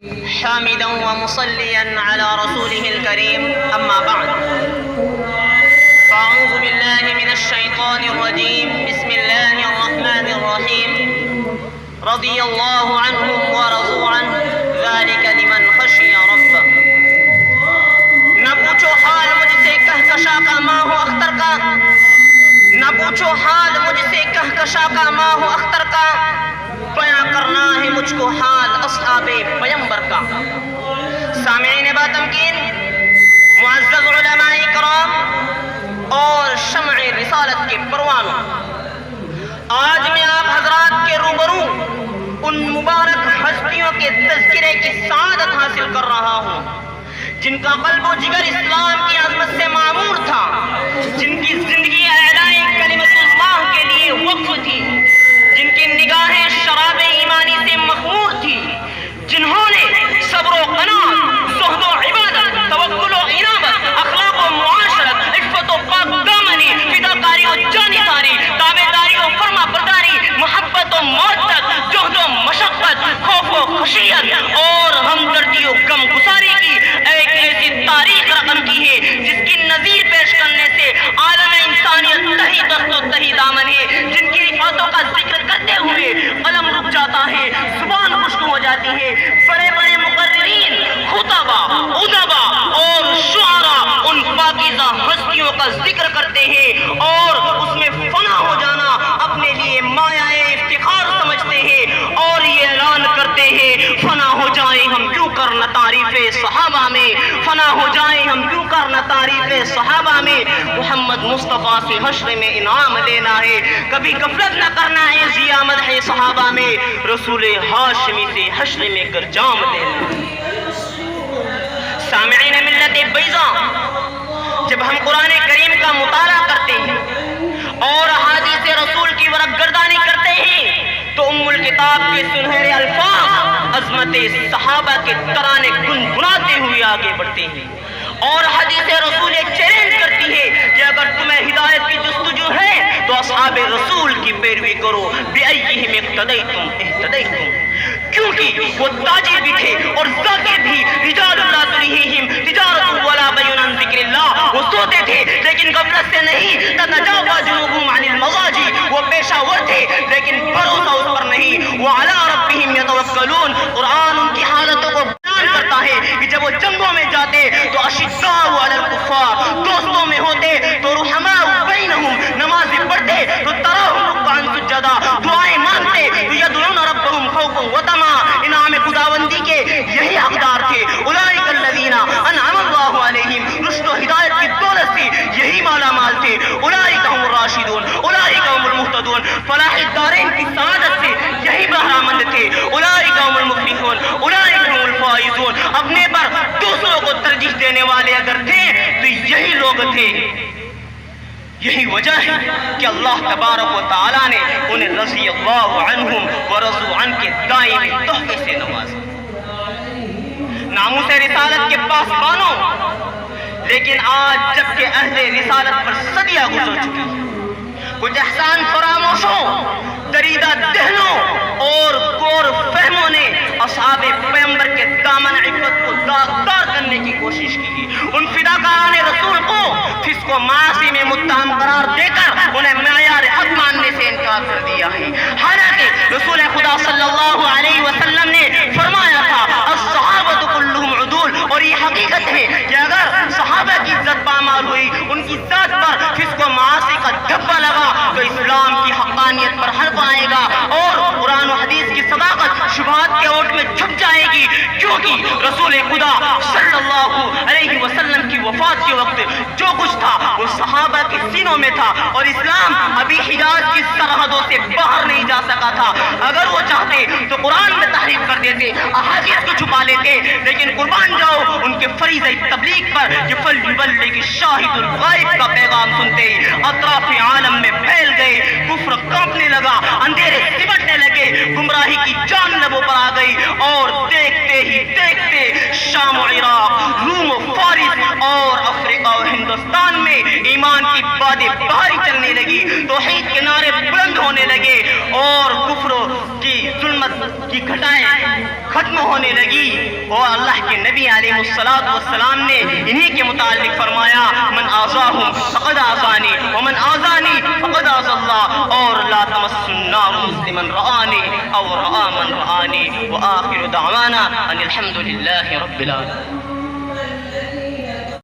حامدا ومصليا على رسوله الكريم أما بعد فأعوذ بالله من الشيطان الرجيم بسم الله الرحمن الرحيم رضي الله عنهم ورضوا عنه ذلك لمن خشي ربه نہ پوچھو حال مجھ سے کہکشاں کا ماہ و اختر کا نہ پوچھو حال مجھ سے کہکشاں کا ماہ و اختر کا بیاں کرنا ہے مجھ کو حال اصحاب پیمبر کا۔ سامعین با تمکین، معزز علماء کرام اور شمع رسالت کے پروانوں، آج میں آپ حضرات کے روبرو ان مبارک ہستیوں کے تذکرے کی سعادت حاصل کر رہا ہوں جن کا قلب و جگر اسلام کی عظمت سے معمور تھا، جن کی زندگی اعلائی کلمت اللہ کے لیے وقف تھی، جن کی نگاہیں شراب ایمانی سے مخمور تھی، جنہوں نے صبر و قناعت، زہد و عبادت، توکل و انابت، اخلاق و معاشرت، عفت و پاک دامنی، فداکاری و جانبداری، تابعداری و فرما برداری، محبت و مودت، جہد و مشقت، خوف و خشیت اور ہمدردی و غم گساری کی ایک ایسی تاریخ رقم کی ہے جس کی نظیر پیش کرنے سے عالم انسانیت تہی دست و تہی دامن ہے، جن کی رفعتوں کا ذکر کرتے ہوئے قلم رک جاتا ہے، زبان خشک ہو جاتی ہے۔ بڑے بڑے مقررین، خطبا، ادبا اور شعراء ان پاکیزہ ہستیوں کا ذکر کرتے ہیں اور اس میں فنا ہو جانا اپنے لیے مایہ افتخار سمجھتے ہیں اور یہ اعلان کرتے ہیں، فنا ہو جائیں ہم کیوں کرنا تعریف صحابہ میں، فنا ہو جائیں ہم کیوں کرنا تعریف صحابہ میں۔ محمد مصطفیٰ سے حشر میں انعام لینا ہے، کبھی غفلت نہ کرنا ہے ضیاء مدح صحابہ میں، رسول ہاشمی سے حشر میں گرجام لینا ہے۔ سامعین ملت بیضا، جب ہم قرآن کریم کا مطالعہ کرتے ہیں اور احادیث رسول کی ورق گردانی کرتے ہیں تو ام الکتاب کے سنہرے الفاظ عظمت صحابہ کے ترانے گنگناتے ہوئے آگے بڑھتے ہیں اور حدیث رسول ایک چیلنج کرتی ہے کہ اگر تمہیں ہدایت کی جستجو ہے تو اصحاب رسول کی پیروی کرو، بِأَيِّهِمْ اقْتَدَيْتُمْ اهْتَدَيْتُمْ، کیونکہ وہ تاجر بھی تھے اور ذاکر بھی، رجال لا تلہیہم تجارت ولا بیع عن ذکر اللہ، وہ سوتے تھے لیکن غفلت سے نہیں، تتجافی جنوبہم عن المضاجع، وہ پیشہ ور تھے لیکن بھروسہ اس پر نہیں، وعلی ربہم یتوکلون، قرآن ان کی حالتوں کو بیان کرتا ہے کہ جب وہ جنگوں میں جاتے تو اشداء علی الکفار، دوستوں میں ہوتے تو رحماء بینہم، نمازیں پڑھتے تو تراہم رکعا سجدا، دعائیں مانگتے تو یدعون ربہم خوفا وطمعا، انعام خداوندی کے یہی حقدار تھے۔ اولئک الذین انعم اللہ علیہم، رشد و ہدایت کی دولت سے یہی مالا مال تھے۔ اولئک هم الراشدون، اولئک هم المہتدون، فلاح الدارین کی سعادت سے یہی بہرہ مند تھے۔ اولئک هم المفلحون، اولئک هم الفائزون، اپنے پر دوسروں کو ترجیح دینے والے اگر تھے تو یہی لوگ تھے۔ یہی وجہ ہے کہ اللہ تبارک و تعالیٰ نے انہیں رضی اللہ عنہم ورضوا عنہ کے دائمی تحفے سے نوازا۔ ناموس رسالت کے پاسبانوں، لیکن آج جبکہ اہل رسالت پر صدیاں گزر چکی ہیں، کچھ احسان فراموشوں، دریدہ دہنوں اور کور فہموں نے اصحاب پیغمبر کے دامن عفت کو داغدار کرنے کی کوشش کی ہے۔ ان فداکاران رسول کو فسق و معاصی میں متہم قرار دے کر انہیں معیار حق ماننے سے انکار کر دیا ہے، حالانکہ رسول خدا صلی اللہ علیہ وسلم نے فرمایا تھا الصحابۃ کلہم عدول، اور یہ حقیقت ہے کہ اگر صحابہ کی عزت پامال ہوئی، ان کی ذات پر فسق و معاصی کا دھبہ لگا تو اسلام کی حقانیت پر حرف آئے گا اور قرآن و حدیث کی صداقت شبہات کے اوٹ میں چھپ جائے گی، کیونکہ رسول خدا صلی اللہ علیہ وسلم کی وفات کے وقت جو کچھ تھا وہ صحابہ کے سینوں میں تھا اور اسلام ابھی حجاز کی سرحدوں سے باہر نہیں جا سکا تھا۔ اگر وہ چاہتے تو قرآن میں تحریف کر دیتے، احادیث کو چھپا لیتے، لیکن قربان جاؤ ان کے فریضہ تبلیغ پر کہ فَلْيُبَلِّغِ الشَّاهِدُ الْغَائِبُ کا پیغام سنتے ہی اطراف عالم میں پھیل گئے، کفر کانپنے لگا، اندھیرے سمٹنے لگے، گمراہی کی جان لبوں پر آ گئی اور دیکھتے ہی دیکھتے شام و عراق، روم و فارس اور افریقہ و ہندوستان میں ایمان کی بادیں بہاری چلنے لگی، توحید کے نعرے بلند ہونے لگے اور کفر کی ظلمت کی گھٹائیں ختم ہونے لگی۔ اور اللہ کے نبی علیہ السلام نے انہی کے متعلق فرمایا من آذاہم فقد آذانی ومن آذانی فقد آذى اللہ، اور لا تمس النار مسلما رآنی او رآ من رآنی، وآخر دعوانا ان الحمد للہ رب العالمین۔